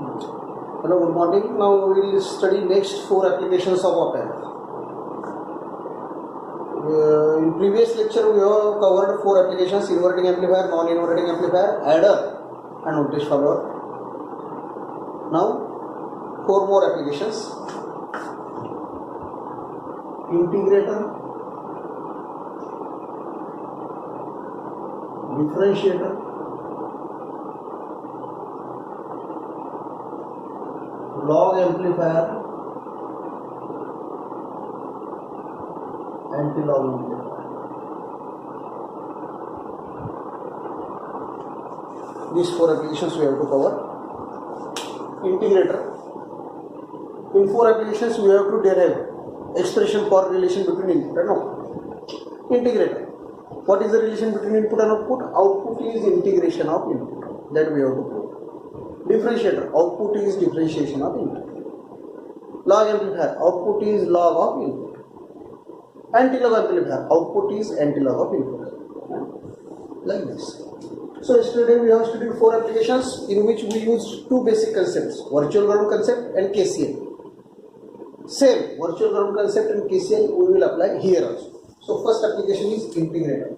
Hello, good morning. Now we will study next 4 applications of op-amp. In previous lecture we have covered 4 applications: inverting amplifier, non-inverting amplifier, adder and voltage follower. Now 4 more applications: integrator, differentiator, log amplifier, anti-log amplifier. These 4 applications we have to cover. Integrator. In 4 applications we have to derive expression for relation between input and output. Integrator. What is the relation between input and output? Output is integration of input. That we have to prove. Differentiator. Output is differentiation of input. Log amplifier. Output is log of input. Anti-log amplifier. Output is anti-log of input. Like this. So yesterday we have studied 4 applications in which we used 2 basic concepts: virtual ground concept and KCL. Same virtual ground concept and KCL we will apply here also. So first application is integrator.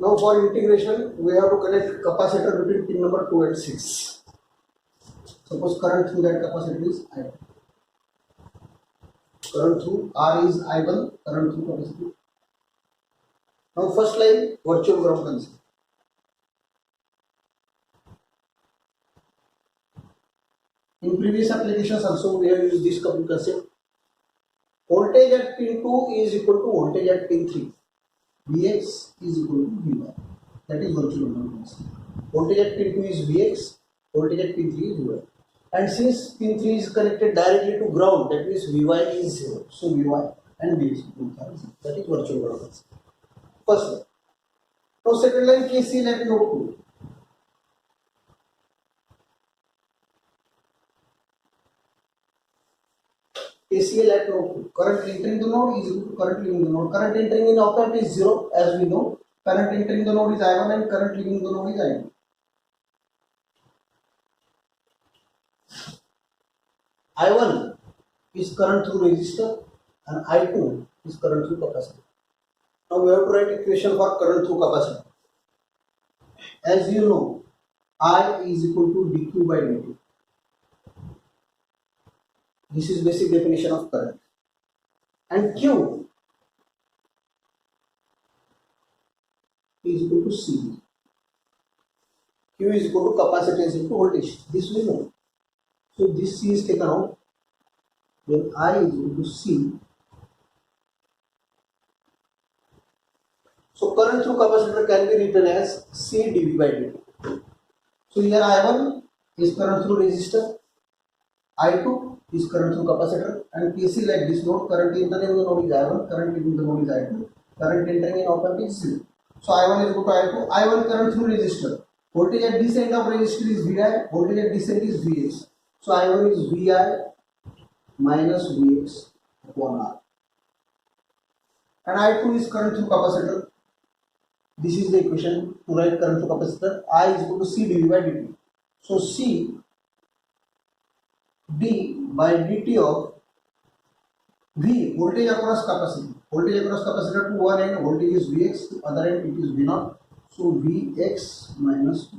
Now for integration we have to connect capacitor between pin number 2 and 6. Suppose current through that capacitor is I1. Current through R is I1, current through capacitor. Now first line, virtual ground concept. In previous applications also we have used this couple concept. Voltage at pin 2 is equal to voltage at pin 3. Vx is equal to Vy. That is virtual ground concept. Voltage at pin 2 is Vx, voltage at pin 3 is Vy. And since pin 3 is connected directly to ground, that means Vy is 0. So Vy and Vx both are 0. That is virtual ground concept. First one. Now second line, KCL at node 2. KCL at node 2. Current entering the node is equal to current leaving the node. Current entering in op-amp is 0, as we know. Current entering the node is I1 and current leaving the node is I2. I1 is current through resistor and I2 is current through capacitor. Now we have to write equation for current through capacitor. As you know, I is equal to dq by dt. This is basic definition of current. And Q is equal to C. Q is equal to capacitance into voltage. This we know. So this C is taken out. Then I is equal to C. So current through capacitor can be written as C dV by dt. So here I1 is current through resistor, I2 is current through capacitor, and KC like this node. Current entering the node is I1, current leaving the node is I2. Current entering in op-amp is 0. So I1 is equal to I2. I1 current through resistor. Voltage at this end of resistor is Vi. Voltage at this end is Vx. So I1 is Vi minus Vx upon R. And I2 is current through capacitor. This is the equation to write current through capacitor. I is equal to C dV by dt. So C d by dt of V, voltage across capacitor. Voltage across capacitor to one end voltage is Vx, to other end it is V0. So Vx minus V.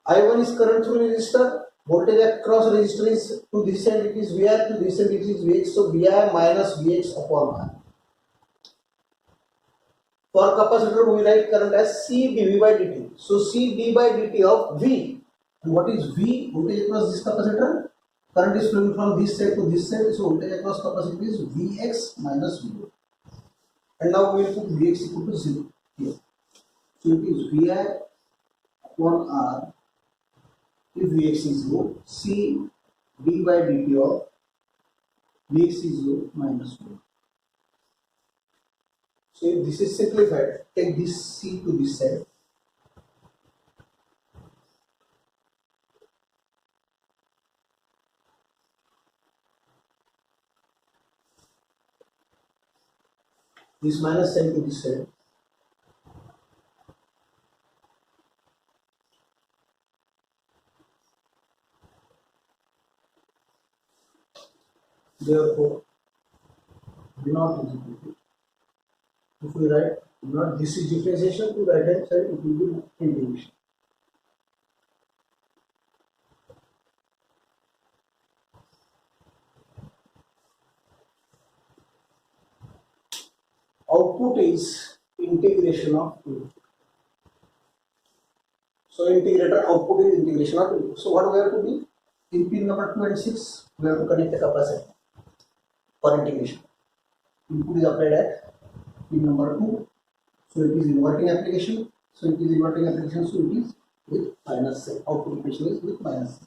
I1 is current through resistor. Voltage across resistor is to this end it is Vi, to this end it is Vx. So Vi minus Vx upon R. For capacitor, we write current as C dV by dt. So C d by dt of V. And what is V? Voltage across this capacitor. Current is flowing from this side to this side. So voltage across capacitor is Vx minus V. And now we will put Vx equal to 0 here. So it is Vi upon R. If Vx is 0, C d by dt of Vx is 0 minus 1. So if this is simplified, take this C to this side. This minus sign to this side. Therefore, V naught is equal to, if we write V naught, this is differentiation to right hand side, it will be integration. Output is integration of two. So integrator output is integration of two. So what we have to do? In pin number 2 and 6, we have to connect the capacitor for integration. Input is applied at pin number 2. So it is inverting application. So it is inverting application. So it is with minus sign. Output equation is with minus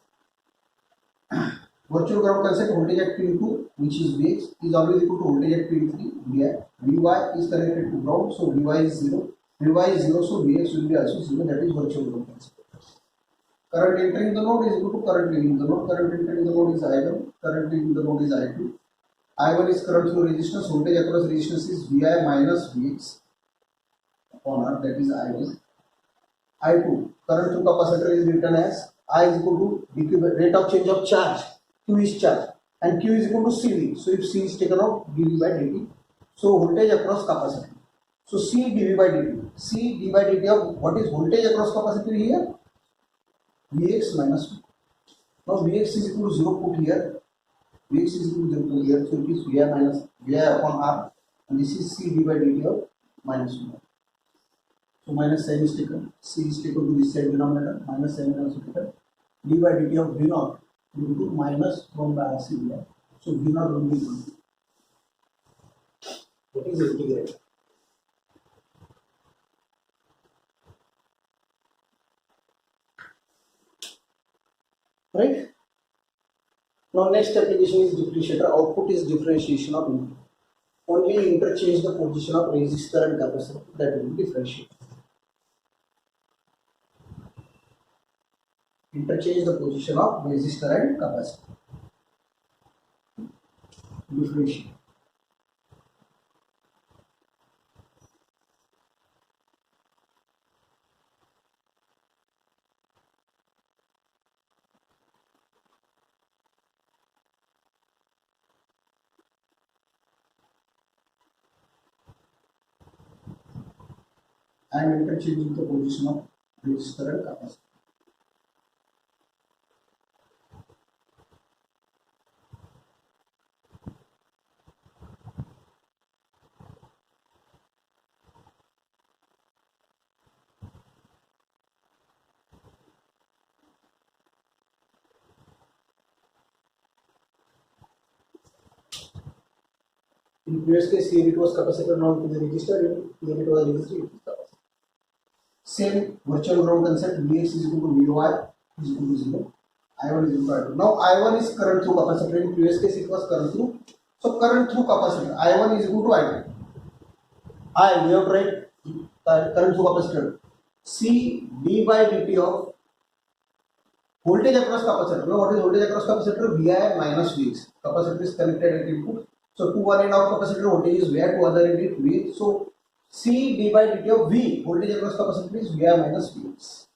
sign. Virtual ground concept, voltage at pin 2, which is Vx, is always equal to voltage at pin 3, Vi. Vy is connected to ground, so Vy is 0. Vy is 0, so Vx will be also 0. That is virtual ground concept. Current entering the node is equal to current leaving the node. Current entering the node is I1. Current leaving the node is I2. I1 is current through resistance. Voltage across resistance is Vi minus Vx upon R. That is I1. I2. Current through capacitor is written as I is equal to rate of change of charge. Q is charge and Q is equal to CV. So if C is taken out, dV by dt. So voltage across capacitor. So C dV by dt. C dV by dt of what is voltage across capacitor here? Vx minus V. Now Vx is equal to 0 put here. Vx is equal to 0 put here. So it is Vi minus Vi upon R. And this is C dV by dt of minus 1. So minus sign is taken. C is taken to this side denominator. Minus sign is taken. D by dt of V naught into minus 1 by RC Vi. So V naught will be 1. That is integrated. Right? Now next application is differentiator. Output is differentiation of input. Only interchange the position of resistor and capacitor. That will be differentiate. Interchange the position of resistor and capacitor. Differentiate. I am interchanging the position of resistor and capacitor. In previous case, here it was capacitor, now it is resistor. Here it was resistor, it is capacitor. Same virtual ground concept. Vx is equal to Vy is equal to 0. I1 is equal to I2. Now I1 is current through capacitor. In previous case, it was current through. So current through capacitor. I1 is equal to I2. We have to write current through capacitor. C d by dt of voltage across capacitor. Now what is voltage across capacitor? Vi minus Vx. Capacitor is connected at input. So to one end of capacitor voltage is Vi, to other end is Vx. So C d by dt of V, voltage across capacitor is Vi minus Vx.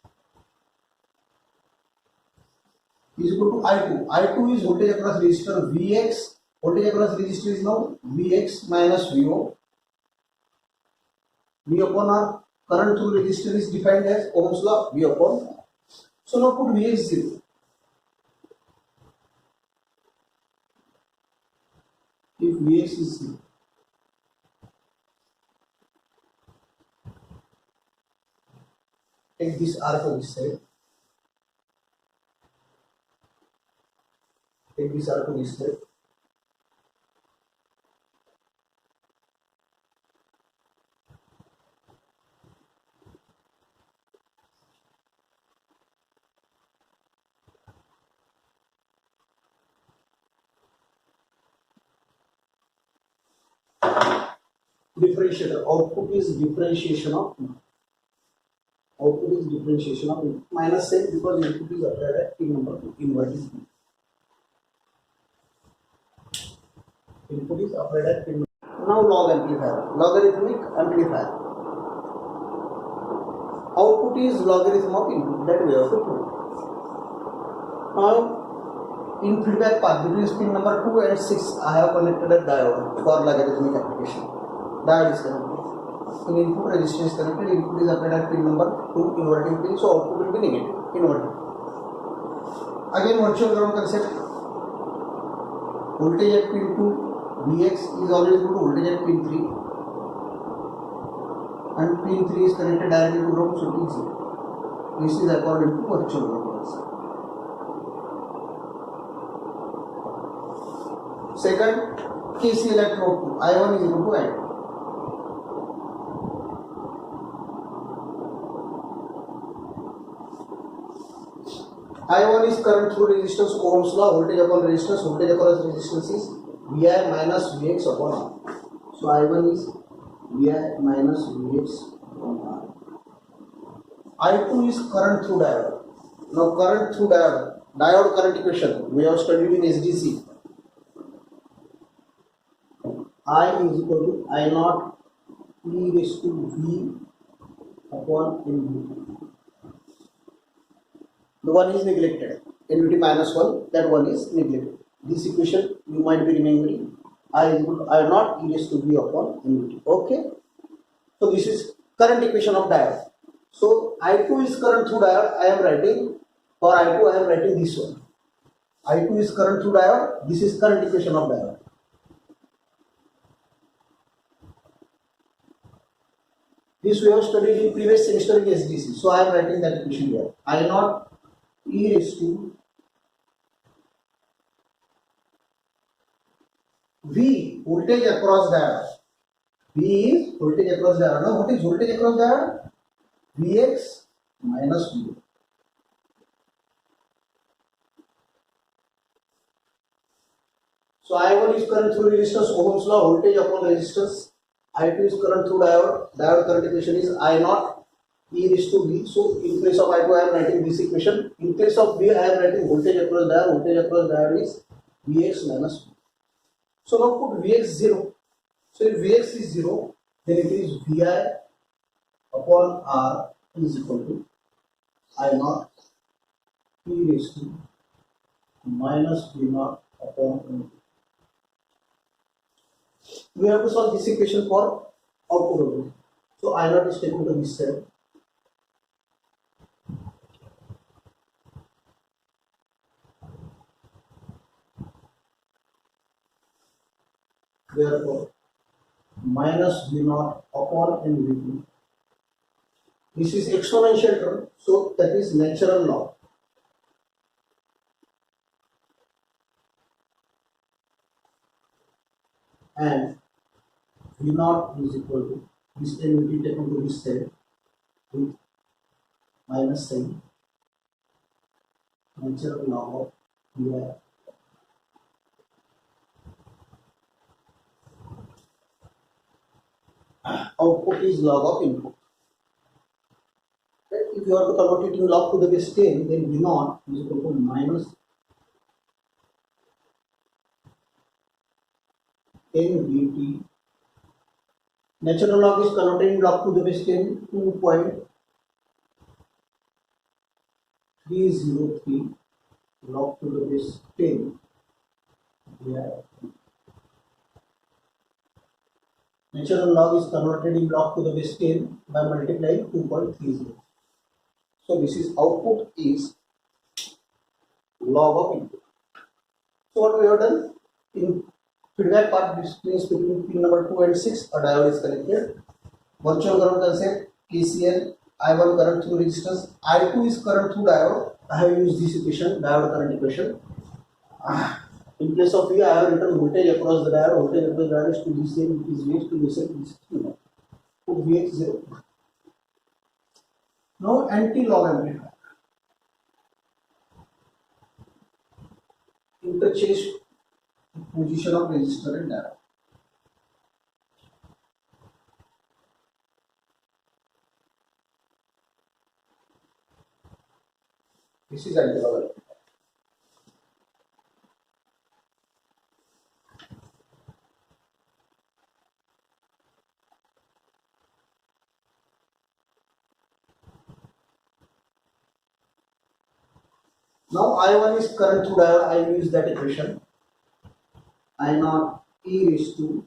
Is equal to I2. I2 is voltage across resistor Vx. Voltage across resistor is now Vx minus Vo. V upon R. Current through resistor is defined as Ohm's law, V upon R. So now put Vx 0. If Vx is 0, Take this R to this side. Take this R to this side. Differentiator. Output is differentiation of minus sign because input is applied at P number 2. Inverted P. Input is applied at P number 2. Now log amplifier. Logarithmic amplifier. Output is logarithm of input. That we have to prove. Now in feedback path between pin number 2 and 6, I have connected a diode for logarithmic application. Diode is connected. In input resistance connected, input is applied at pin number 2 inverting pin, so output will be negative, inverted. Again virtual ground concept. Voltage at pin 2 Vx is always equal to voltage at pin 3 and pin 3 is connected directly to ground, so it is 0. This is according to virtual ground concept. Second, KCL at node 2, I1 is equal to I2. I1 is current through resistance, Ohm's law, voltage upon resistance is Vi minus Vx upon R. So I1 is Vi minus Vx upon R. I2 is current through diode. Now current through diode current equation we have studied in SDC. I is equal to I naught e raised to V upon NVT. The one is neglected. NVT minus 1, that one is neglected. This equation you might be remembering. I is equal to I naught e raised to V upon NVT. Okay. So this is current equation of diode. So I2 is current through diode. I am writing for I2. I am writing this one. I2 is current through diode. This is current equation of diode. This we have studied in previous semester in SDC. So I am writing that equation here. I naught e raised to V, voltage across diode. V is voltage across diode. Now what is voltage across diode? Vx minus V. So I1 is current through resistance, Ohm's law, voltage upon resistance. I2 is current through diode. Diode current equation is I naught e raised to V. So in place of I2 I am writing this equation. In place of V I am writing voltage across diode. Voltage across diode is Vx minus V. So now put Vx 0. So if Vx is 0, then it is Vi upon R is equal to I naught e raised to minus V naught upon N. We have to solve this equation for output of it. So I naught is taken to this side. Therefore, minus V naught upon NVT. This is exponential term, so that is natural log. And V naught is equal to this NVT taken to this side with minus sign, natural log of Vi. Output is log of input. If you are to convert it in log to the base 10, then V naught is equal to minus NVT. Natural log is converted in log to the base 10, 2.303 log to the base 10. Yeah. Natural log is converted in log to the base 10 by multiplying 2.30. So this is output is log of input. So what we have done in feedback part means between pin number 2 and 6, a diode is connected. Virtual ground concept, KCL, I1 current through resistance, I2 is current through diode. I have used this equation, diode current equation. In place of V, I have written voltage across the diode. Voltage across the diode is to this same, it is Vx to this same, this is Q0. Put Vx 0. Now anti-log amplifier. Interchange position of resistor and diode. This is anti-log amplifier. Now I1 is current through diode. I use that equation. I0 e raised to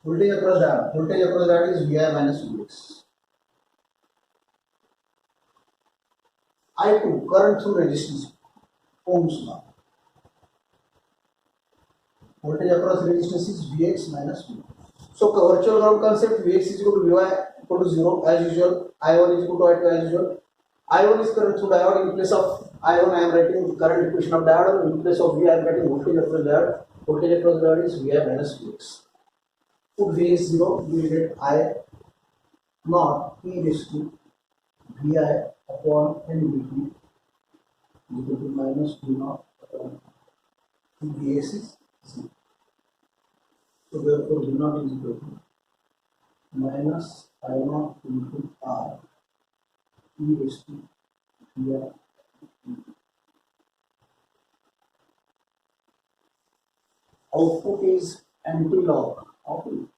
voltage across diode. Voltage across diode is Vi minus Vx. I2 current through resistance. Ohm's law. Voltage across resistance is Vx minus V. So virtual ground concept, Vx is equal to Vy equal to 0 as usual. I1 is equal to I2 as usual. I1 is current through diode. In place of I1 I am writing the current equation of diode. In place of V I am writing voltage across diode. Voltage across diode is Vi minus Vx. Put Vx 0, you will get I naught e raised to Vi upon NVT is equal to minus V naught upon Vx is 0. So therefore V naught is equal to minus I naught into R e raised to Vi. Output is anti-log of input.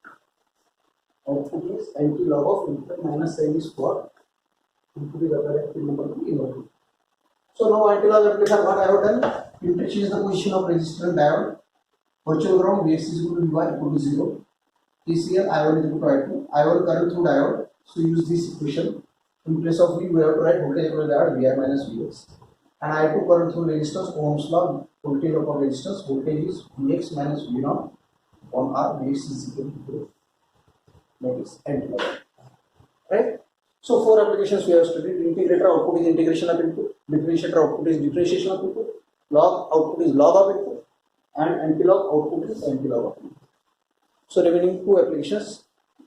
Output is anti-log of input. Minus sign is for input is applied at pin number 2 inverted. So now anti-log application, what I have done? Interchange the position of resistor and diode. Virtual ground Vx is equal to Vy equal to 0. TCL I1 is equal to I2. I1 current through diode. So use this equation. In place of V, we have to write voltage across diode Vi minus Vx. And I2 current through resistance, Ohm's law, voltage of resistance, voltage is Vx minus V naught on R. Vx is equal to 0. That is anti-log. Right? So 4 applications we have studied. Integrator output is integration of input. Differentiator output is differentiation of input. Log output is log of input. And anti-log output is anti-log of input. So remaining 2 applications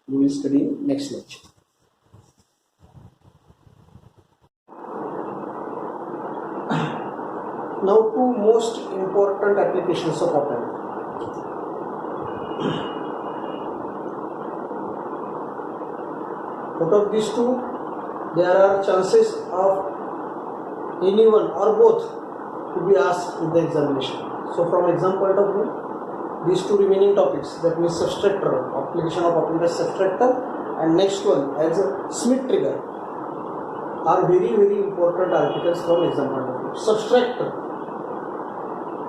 we will study in next lecture. Now 2 most important applications of op-amp. Out of these 2, there are chances of anyone or both to be asked in the examination. So from exam point of view, these 2 remaining topics, that means subtractor, application of op-amp as subtractor, and next one as a Schmitt trigger, are very important articles from exam point of view. Subtractor.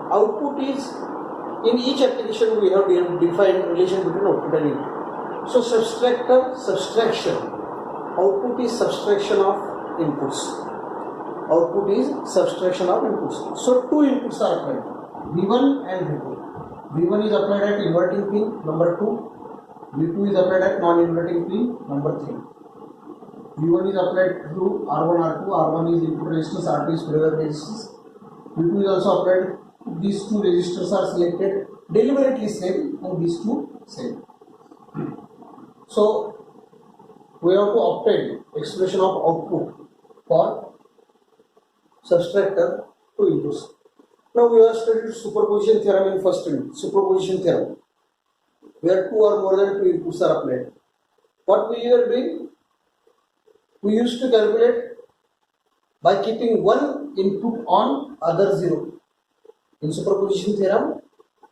Output is, in each application we have defined relation between output and input. So subtractor, subtraction. Output is subtraction of inputs. Output is subtraction of inputs. So 2 inputs are applied, V1 and V2. V1 is applied at inverting pin number 2. V2 is applied at non-inverting pin number 3. V1 is applied through R1, R2. R1 is input resistance, R2 is feedback resistance. V2 is also applied. These 2 resistors are selected deliberately same, and these 2 same. So we have to obtain expression of output for subtractor 2 inputs. Now we have studied superposition theorem in first unit. Superposition theorem, where 2 or more than 2 inputs are applied. What we were doing? We used to calculate by keeping one input on, other 0. In superposition theorem,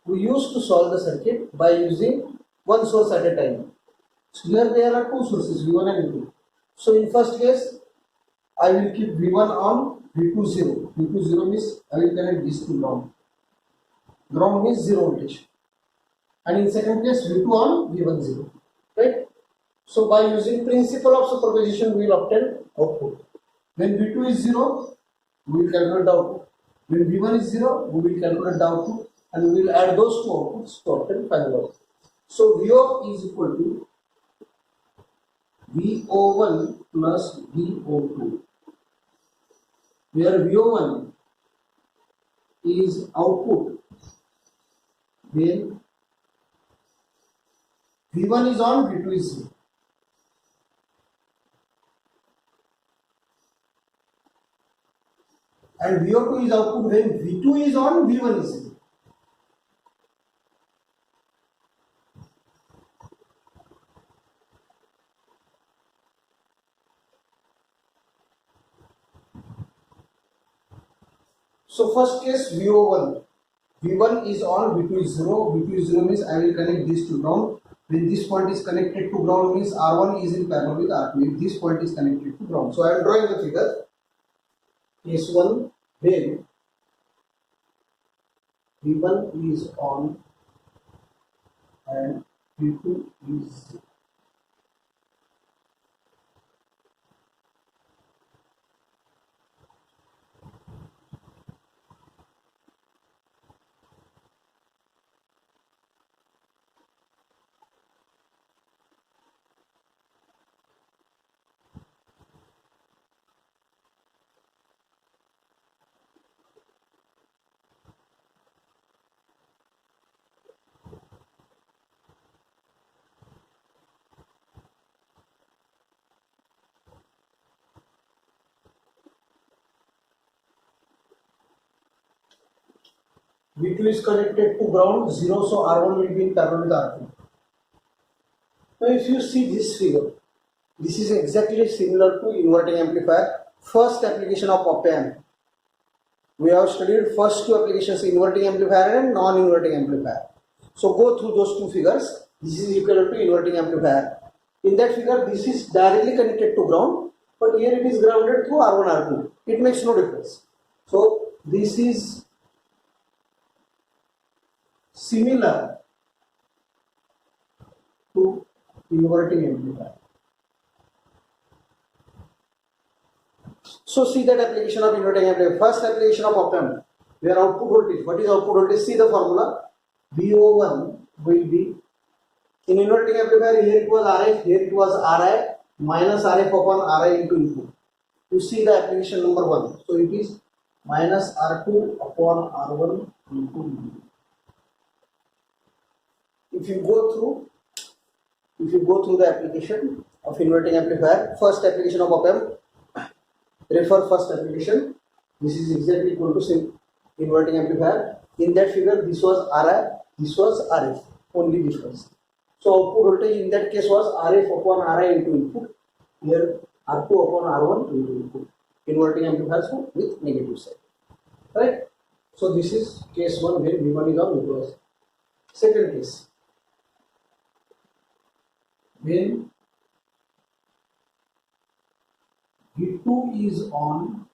we used to solve the circuit by using one source at a time. So here there are 2 sources, V1 and V2. So in first case, I will keep V1 on, V2 0. V2 0 means I will connect these 2 ground. Ground means 0 voltage. And in second case, V2 on, V1 0. Right? So by using principle of superposition, we will obtain output. When V2 is 0, we will calculate the output. When V1 is 0, we will calculate the output, and we will add those 2 outputs to obtain final output. So VO is equal to VO1 plus VO2, where VO1 is output, then V1 is on, V2 is 0. And VO2 is output when V2 is on, V1 is 0. So first case VO1, V1 is on, V2 is 0, V2 is 0 means I will connect this to ground. When this point is connected to ground means R1 is in parallel with R2 if this point is connected to ground. So I am drawing the figure. Case 1 when V1 is on and V2 is 0. V2 is connected to ground 0, so R1 will be in parallel with R2. Now if you see this figure, this is exactly similar to inverting amplifier. First application of op-amp. We have studied first two applications, inverting amplifier and non-inverting amplifier. So go through those two figures. This is equal to inverting amplifier. In that figure, this is directly connected to ground, but here it is grounded through R1, R2. It makes no difference. So this is similar to inverting amplifier. So see that application of inverting amplifier. First application of op-amp, where output voltage. What is output voltage? See the formula. VO1 will be, in inverting amplifier, here it was RF, here it was RI minus RF upon RI into input. You see the application number 1. So it is minus R2 upon R1 into input. If you go through the application of inverting amplifier, first application of op-amp, refer first application. This is exactly equal to inverting amplifier. In that figure, this was RI, this was RF, only difference. So output voltage in that case was RF upon RI into input. Here R2 upon R1 into input. Inverting amplifiers with negative side. Right? So this is case 1 where V1 is on, V2 is. Second case, when V2 is on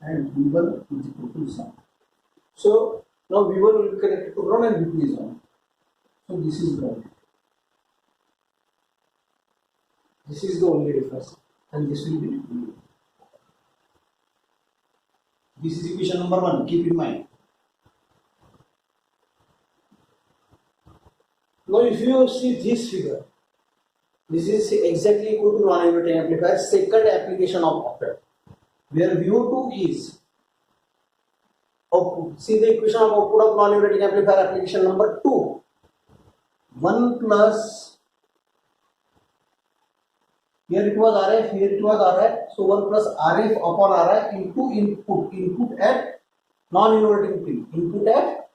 and V1 is equal to 0. So now V1 will be connected to ground and V2 is on. So this is ground. This is the only difference, and this will be V. This is equation number 1. Keep in mind. Now if you see this figure, this is exactly equal to non-inverting amplifier, second application of op-amp, where VO2 is output. See the equation of output of non-inverting amplifier, application number 2. 1 plus, here it was RF, here it was RI, so 1 plus RF upon RI into input at non-inverting pin, input at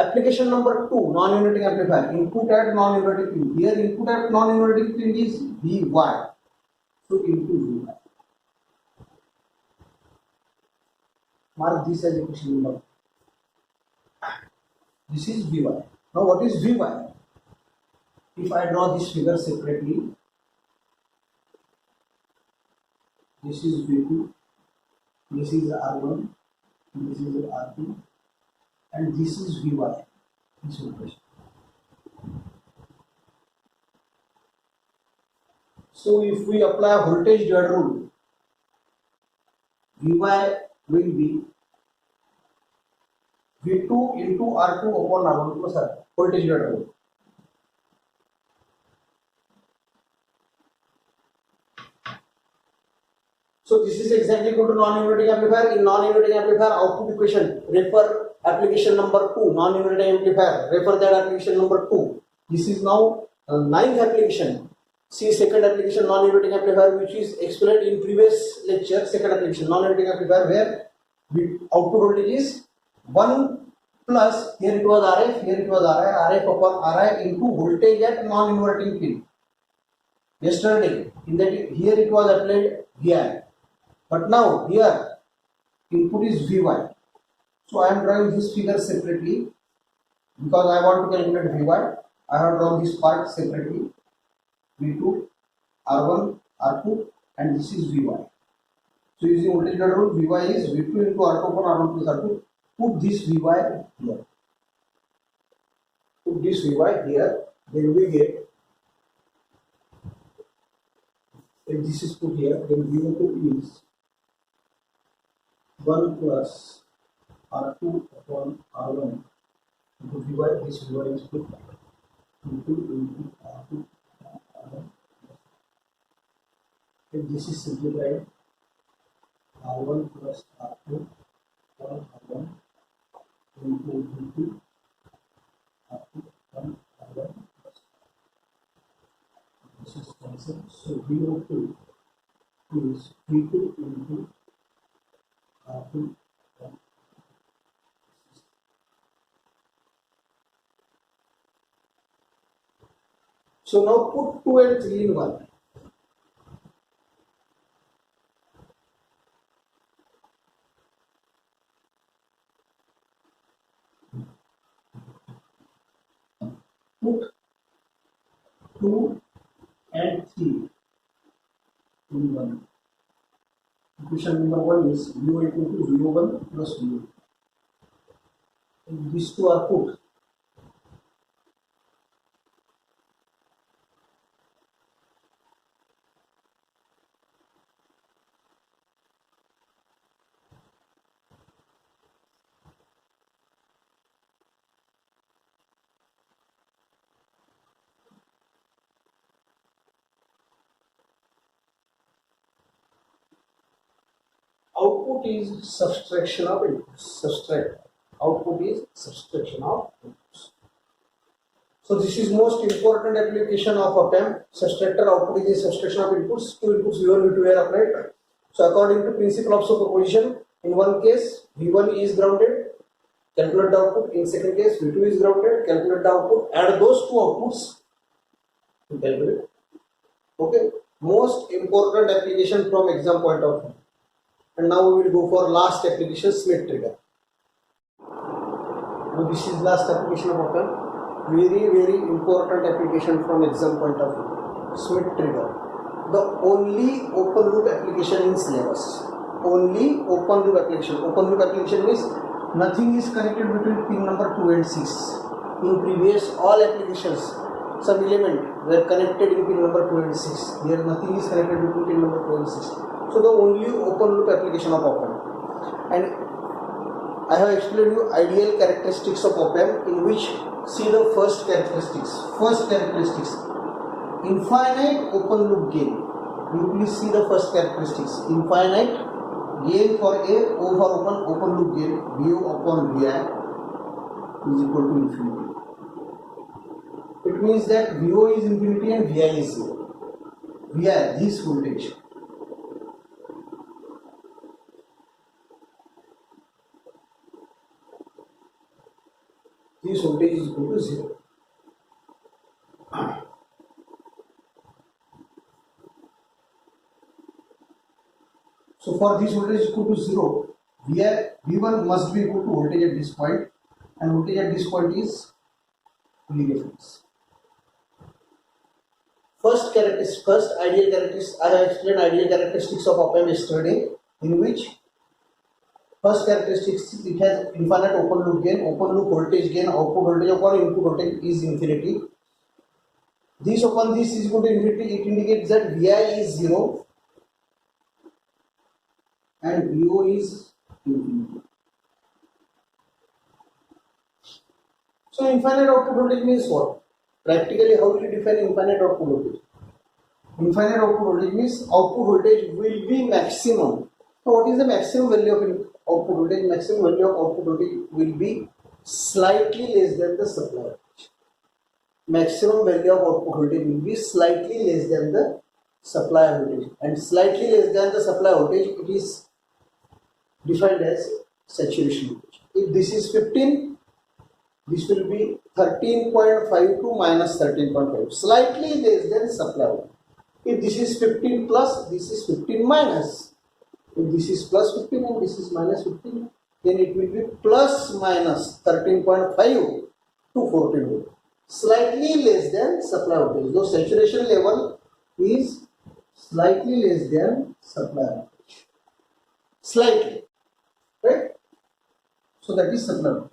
application number 2, non-inverting amplifier, input at non-inverting pin. Here input at non-inverting pin is Vy. So into Vy. Mark this as equation number 1. This is Vy. Now what is Vy? If I draw this figure separately, this is V2, this is R1, this is R2, and this is Vy. This equation. So if we apply voltage divider rule, Vy will be V2 into R2 upon R1 plus R. Voltage divider rule. So this is exactly equal to non-inverting amplifier. In non-inverting amplifier output equation, refer application number 2, non-inverting amplifier, refer that application number 2. This is now ninth application. See second application non-inverting amplifier, which is explained in previous lecture. Second application non-inverting amplifier, where output voltage is 1 plus, here it was RF, here it was RF upon RI into voltage at non-inverting field. Yesterday, in that here it was applied VI, but now here input is VY. So I am drawing this figure separately because I want to calculate VY. I have drawn this part separately, V2, R1, R2, and this is VY. So using voltage rule, VY is V2 into R2 upon R1 plus R2. Put this VY here. Put this VY here, then we get, if this is put here, then V2 is 1 plus R2 upon R1 into VY. This VY is put into R2 R1. If this is simplified, R1 plus R2 upon R1 into V2 R2 upon R1. This is cancelled. So VO2 is V2 into R2. So now put 2 and 3 in 1. Put 2 and 3 in 1. Equation number 1 is VO equal to VO1 plus VO2. These two are put. Output is subtraction of inputs. Subtract. Output is subtraction of inputs. So this is most important application of op-amp. Subtractor output is a subtraction of inputs. Two inputs V1, V2 are applied. So according to principle of superposition, in one case V1 is grounded, calculate the output. In second case V2 is grounded, calculate the output. Add those two outputs to calculate. Okay. Most important application from exam point of view. And now we will go for last application, Smith trigger. Now this is last application of op-amp. Very important application from exam point of view. Smith trigger. The only open loop application in syllabus. Only open loop application. Open loop application means nothing is connected between pin number 2 and 6. In previous all applications, some element were connected in pin number 2 and 6. Here nothing is connected between pin number 2 and 6. So the only open loop application of op-amp. And I have explained you ideal characteristics of op-amp, in which see the first characteristics. First characteristics, infinite open loop gain. You please see the first characteristics. Infinite gain for A, O for open loop gain, VO upon VI is equal to infinity. It means that VO is infinity and VI is 0. VI, this voltage. This voltage is equal to 0. So for this voltage is equal to 0, V1 must be equal to voltage at this point, and voltage at this point is milliamps. First ideal characteristics, I have explained ideal characteristics of op-amp yesterday, in which first characteristics, it has infinite open loop gain, open loop voltage gain, output voltage upon input voltage is infinity. This upon this is equal to infinity, it indicates that VI is 0 and VO is infinity. So infinite output voltage means what? Practically, how do you define infinite output voltage? Infinite output voltage means output voltage will be maximum. So what is the maximum value of output voltage? Maximum value of output voltage will be slightly less than the supply voltage. Maximum value of output voltage will be slightly less than the supply voltage, and slightly less than the supply voltage, it is defined as saturation voltage. If this is 15, this will be 13.52 minus 13.5, slightly less than supply voltage. If this is 15 plus, this is 15 minus. If this is plus 15 and this is minus 15, then it will be plus minus 13.5 to 14 volt. Slightly less than supply voltage. Though saturation level is slightly less than supply voltage. Slightly. Right? So that is supply voltage.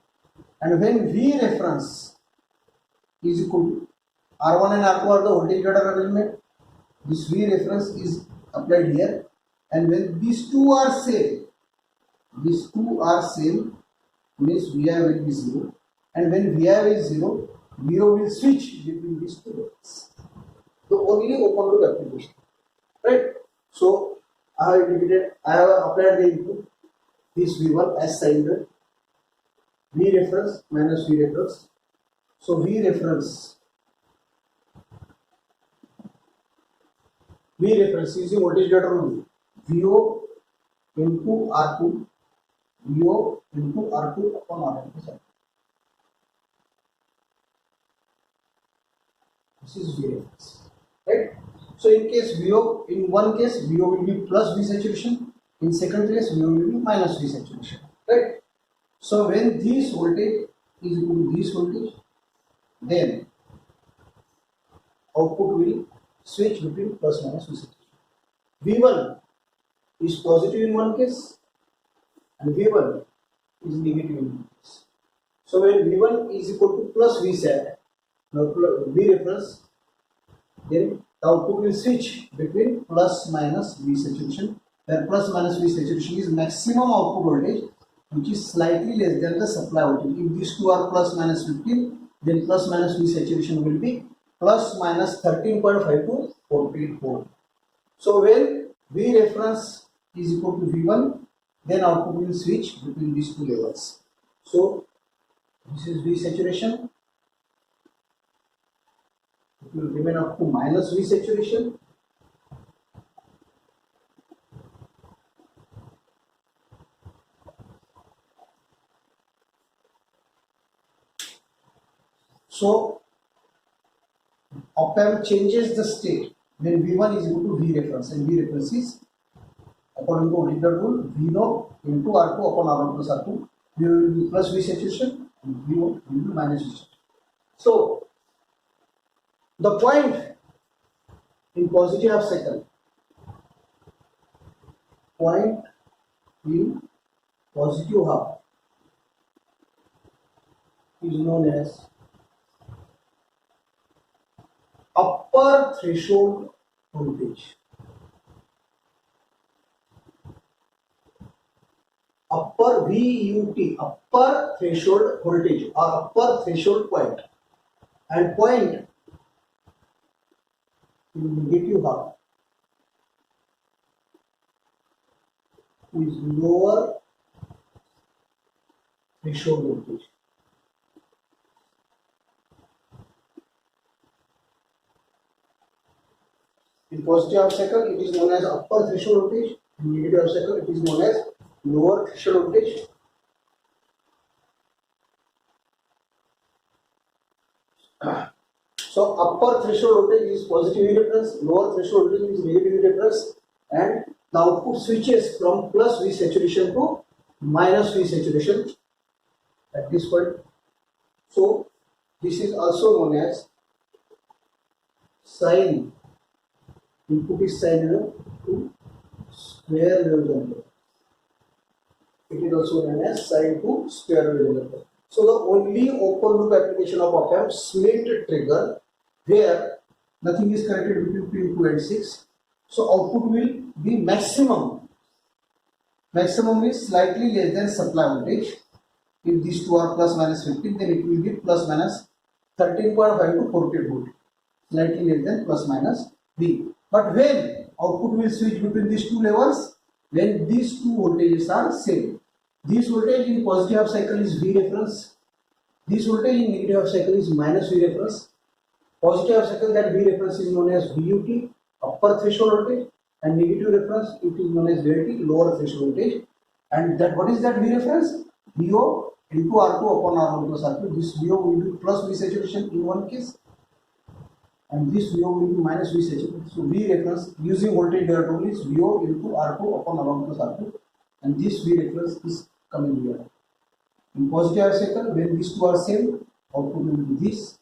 And when V reference is equal to R1 and R2 are the voltage ladder arrangement, this V reference is applied here, and when these two are same means Vi will be 0, and when Vi is 0, VO will switch between these two levels. So only open loop application, right? So I have applied the input, this V1 as signed V reference minus V reference. So V reference using voltage ladder only, VO into R2, VO into R2 upon R2. This is V reference, right? So in case VO, in one case VO will be plus V saturation, in second case VO will be minus V saturation, right? So when this voltage is equal to this voltage, then output will switch between plus minus V saturation. V1 is positive in one case and V1 is negative in one case. So when V1 is equal to plus V sat, now V reference, then the output will switch between plus minus V saturation, where plus minus V saturation is maximum output voltage, which is slightly less than the supply voltage. If these two are plus minus 15, then plus minus V saturation will be plus minus 13.5 to 14 volt. So when V reference is equal to V1, then output will switch between these two levels. So this is V saturation. It will remain up to minus V saturation. So op-amp changes the state when V1 is equal to V reference, and V reference is according to Ohm's rule V0 into R2 upon R1 plus R2. V will be plus V saturation and V0 will be minus V saturation. So the point in positive half cycle, point in positive half is known as upper threshold voltage. Upper VUT, upper threshold voltage or upper threshold point, and point in negative half is lower threshold voltage. In positive half cycle, it is known as upper threshold voltage. In negative half cycle, it is known as lower threshold voltage. So upper threshold voltage is positive V reference, lower threshold voltage is negative V reference, and the output switches from plus V saturation to minus V saturation at this point. So this is also known as sine. Input is sine to square wave generator. It is also known as sine to square wave generator. So the only open loop application of op-amp, slint trigger, where nothing is connected between pin 2 and 6. So output will be maximum. Maximum is slightly less than supply voltage. If these two are plus minus 15, then it will be plus minus 13.5 to 14 volt. Slightly less than plus minus V. But when output will switch between these two levels, when these two voltages are same. This voltage in positive half cycle is V reference. This voltage in negative half cycle is minus V reference. Positive half cycle, that V reference is known as VUT, upper threshold voltage, and negative reference it is known as VLT, lower threshold voltage. And that what is that V reference? VO into R2 upon R1 plus R2. This VO will be plus V saturation in one case, and this VO will be minus V saturation. So V reference using voltage divider rule is VO into R2 upon R1 plus R2, and this V reference is coming here. In positive half cycle, when these two are same, output will be this.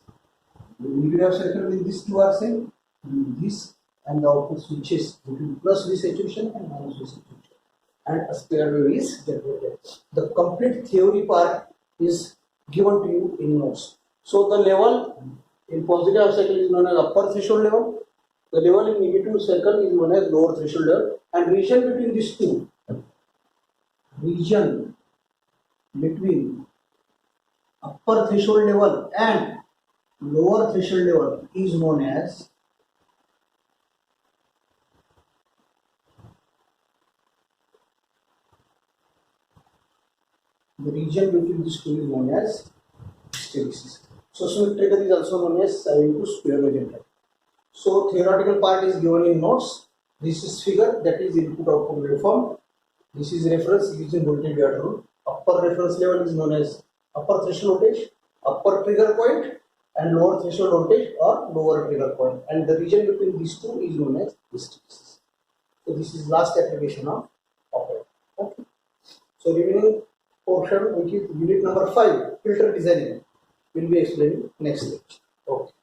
In negative half cycle, when these two are same, will be this, and the output switches between plus V saturation and minus V saturation, and a square wave is generated. The complete theory part is given to you in notes. So the level in positive half cycle is known as upper threshold level. The level in negative cycle is known as lower threshold level, and region between these two, region between upper threshold level and lower threshold level is known as the region between these two is known as hysteresis. So Schmidt trigger is also known as psi into square wave generator. So theoretical part is given in notes. This is figure, that is input output waveform. This is reference using voltage divider rule. Upper reference level is known as upper threshold voltage, upper trigger point, and lower threshold voltage or lower trigger point. And the region between these two is known as hysteresis. So this is last application of operator. Okay. So remaining portion, which is unit number 5, filter designing, will be explained next lecture. Okay.